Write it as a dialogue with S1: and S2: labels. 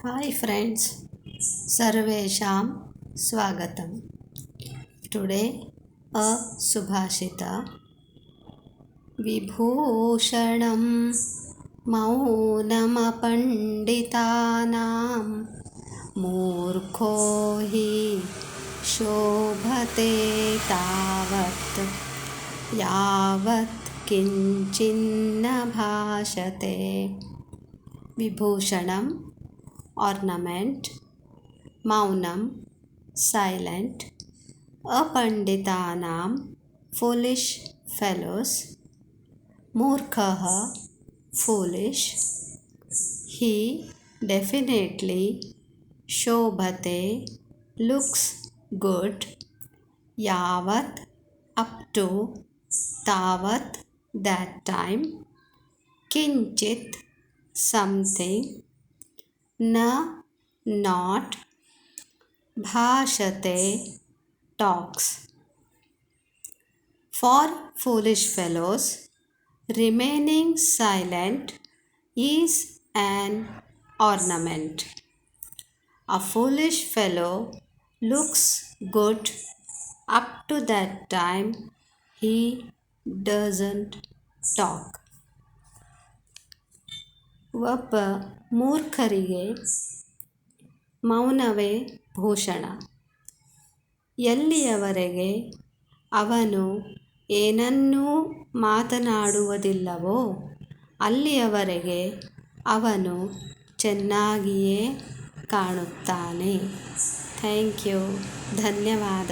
S1: Hi friends, Sarvesham Swagatam. Today a Subhashita Vibhushanam Maunamapanditanam Murkho hi Shobhate tavat Yavat Kinchinna Bhashate. Vibhushanam ornament, maunam silent, apanditanam foolish fellows, murkhaha foolish, he definitely, shobhate looks good, yavat up to, tavat that time, kinchit something, na not, bhashate talks. For foolish fellows, remaining silent is an ornament. A foolish fellow looks good up to that time he doesn't talk. ಒಬ್ಬ ಮೂರ್ಖರಿಗೆ ಮೌನವೇ ಭೂಷಣ. ಎಲ್ಲಿಯವರೆಗೆ ಅವನು ಏನನ್ನೂ ಮಾತನಾಡುವುದಿಲ್ಲವೋ ಅಲ್ಲಿಯವರೆಗೆ ಅವನು ಚೆನ್ನಾಗಿಯೇ ಕಾಣುತ್ತಾನೆ. Thank you. ಧನ್ಯವಾದ.